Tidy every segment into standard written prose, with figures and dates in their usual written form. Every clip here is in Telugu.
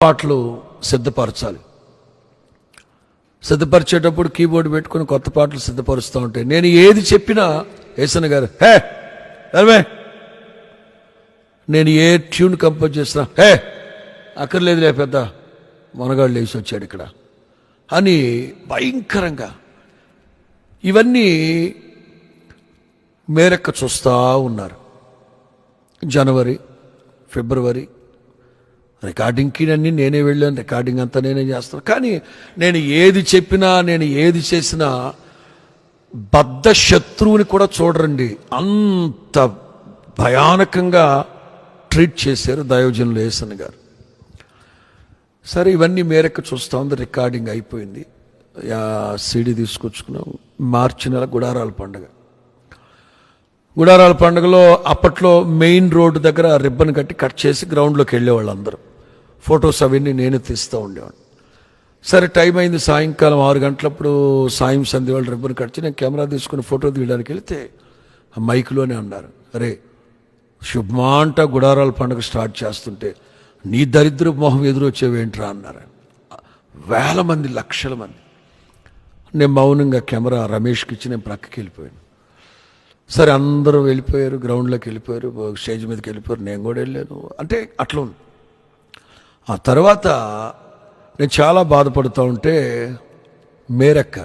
పాటలు సిద్ధపరచాలి. సిద్ధపరిచేటప్పుడు కీబోర్డు పెట్టుకుని కొత్త పాటలు సిద్ధపరుస్తూ ఉంటాయి. నేను ఏది చెప్పినా యేసన్న గారు హే అరే, నేను ఏ ట్యూన్ కంపోజ్ చేసినా హే అక్కర్లేదులే పెద్ద మనగాళ్ళు లేచి వచ్చాడు ఇక్కడ అని భయంకరంగా ఇవన్నీ మేరెక్క చూస్తూ ఉన్నారు. జనవరి, ఫిబ్రవరి రికార్డింగ్కి అన్నీ నేనే వెళ్ళాను, రికార్డింగ్ అంతా నేనే చేస్తాను. కానీ నేను ఏది చెప్పినా, నేను ఏది చేసినా బద్ధ శత్రువుని కూడా చూడరండి, అంత భయానకంగా ట్రీట్ చేశారు దైవజనులు యేసన్న గారు. సరే ఇవన్నీ మేరెక్క చూస్తూ ఉంది. రికార్డింగ్ అయిపోయింది. సీడీ తీసుకొచ్చుకున్నాం. మార్చి నెల గుడారాల పండుగ. గుడారాల పండుగలో అప్పట్లో మెయిన్ రోడ్డు దగ్గర రిబ్బన్ కట్టి కట్ చేసి గ్రౌండ్లోకి వెళ్ళేవాళ్ళు అందరూ. ఫొటోస్ అవన్నీ నేను తీస్తూ ఉండేవాడిని. సరే టైం అయింది, సాయంకాలం 6 గంటలప్పుడు సాయం సంధ్య వాళ్ళు రిబ్బన్ కట్ చేసి నేను కెమెరా తీసుకుని ఫోటో తీయడానికి వెళితే ఆ మైక్లోనే అన్నారు, అరే శుభమాంట గుడారాల పండుగ స్టార్ట్ చేస్తుంటే నీ దరిద్ర మొహం ఎదురొచ్చేవేంట్రా అన్నారు. వేల మంది, లక్షల మంది. నేను మౌనంగా కెమెరా రమేష్కి ఇచ్చి నేను ప్రక్కకి వెళ్ళిపోయాను. సరే అందరూ వెళ్ళిపోయారు, గ్రౌండ్లోకి వెళ్ళిపోయారు, స్టేజ్ మీదకి వెళ్ళిపోయారు, నేను కూడా వెళ్ళాను. అంటే అట్లా ఉంది. ఆ తర్వాత నేను చాలా బాధపడుతూ ఉంటే మేరెక్క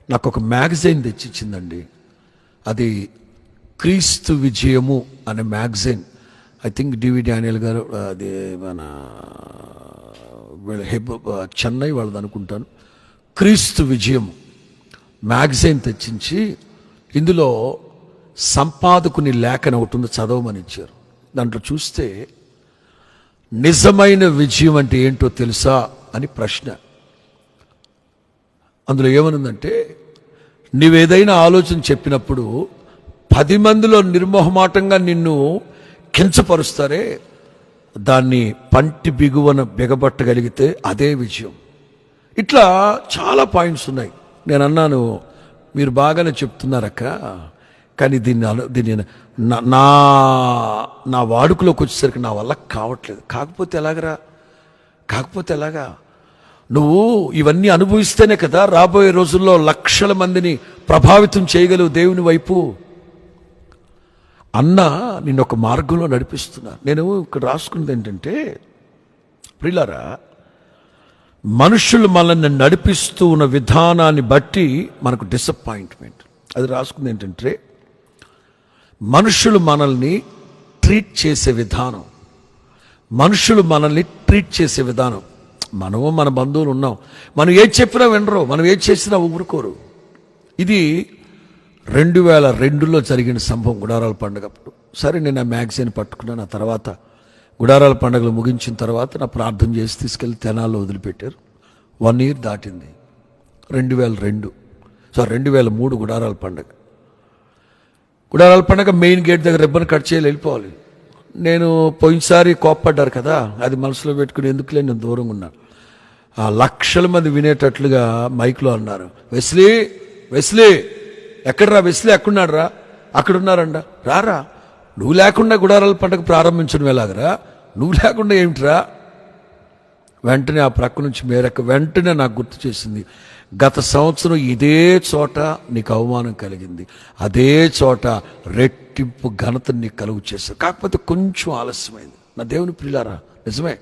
నాకు ఒక మ్యాగజైన్ తెచ్చిచ్చిందండి. అది క్రీస్తు విజయము అనే magazine. I think DV Daniel గారు, అది మన చెన్నై వాళ్ళది అనుకుంటాను. క్రీస్తు విజయము మ్యాగజైన్ తెచ్చించి ఇందులో సంపాదకుని లేఖన ఒకటి ఉంది, చదవమని ఇచ్చారు. దాంట్లో చూస్తే నిజమైన విజయం అంటే ఏంటో తెలుసా అని ప్రశ్న. అందులో ఏమనుందంటే, నీవేదైనా ఆలోచన చెప్పినప్పుడు 10 మందిలో నిర్మోహమాటంగా నిన్ను కించపరుస్తారే, దాన్ని పంటి బిగువన బిగబట్టగలిగితే అదే విజయం. ఇట్లా చాలా పాయింట్స్ ఉన్నాయి. నేను అన్నాను, మీరు బాగానే చెప్తున్నారక్క, కానీ దీన్ని నా వాడుకలోకి వచ్చేసరికి నా వల్ల కావట్లేదు. కాకపోతే ఎలాగా? నువ్వు ఇవన్నీ అనుభవిస్తేనే కదా రాబోయే రోజుల్లో లక్షల మందిని ప్రభావితం చేయగలవు దేవుని వైపు. అన్న నిన్ను ఒక మార్గంలో నడిపిస్తున్నా. నేను ఇక్కడ రాసుకున్నది ఏంటంటే, ప్రియులారా, మనుషులు మనల్ని నడిపిస్తూ ఉన్న విధానాన్ని బట్టి మనకు డిసప్పాయింట్మెంట్. అది రాసుకుంది ఏంటంటే, మనుషులు మనల్ని ట్రీట్ చేసే విధానం, మనము మన బంధువులు ఉన్నాం, మనం ఏది చెప్పినా వినరు, మనం ఏది చేసినా ఊరుకోరు. ఇది 2002లో జరిగిన సంభవం గుడారాల పండుగప్పుడు. సరే నేను ఆ మ్యాగజైన్ పట్టుకున్నాను. ఆ తర్వాత గుడారాల పండుగలు ముగించిన తర్వాత నా ప్రార్థన చేసి తీసుకెళ్ళి తెనాల్లో వదిలిపెట్టారు. 1 year దాటింది. 2003 గుడారాల పండుగ మెయిన్ గేట్ దగ్గర రిబ్బన్ కట్ చేయాలి, వెళ్ళిపోవాలి. నేను పోయినసారి కోప్పడ్డారు కదా, అది మనసులో పెట్టుకుని ఎందుకులే నేను దూరంగా ఉన్నాను. ఆ లక్షల మంది వినేటట్లుగా మైక్లో అన్నారు, వెస్లీ ఎక్కడరా, వెస్లీ ఎక్కడున్నాడు రా, అక్కడున్నారంట, రారా, నువ్వు లేకుండా గుడారాల పండుగ ప్రారంభించడం ఎలాగరా, నువ్వు లేకుండా ఏమిట్రా. వెంటనే ఆ ప్రక్క నుంచి మేరెక్క వెంటనే నాకు గుర్తు చేసింది, గత సంవత్సరం ఇదే చోట నీకు అవమానం కలిగింది, అదే చోట రెట్టింపు ఘనత నీకు కలుగు చేశారు, కాకపోతే కొంచెం ఆలస్యమైంది. నా దేవుని ప్రియులారా, నిజమే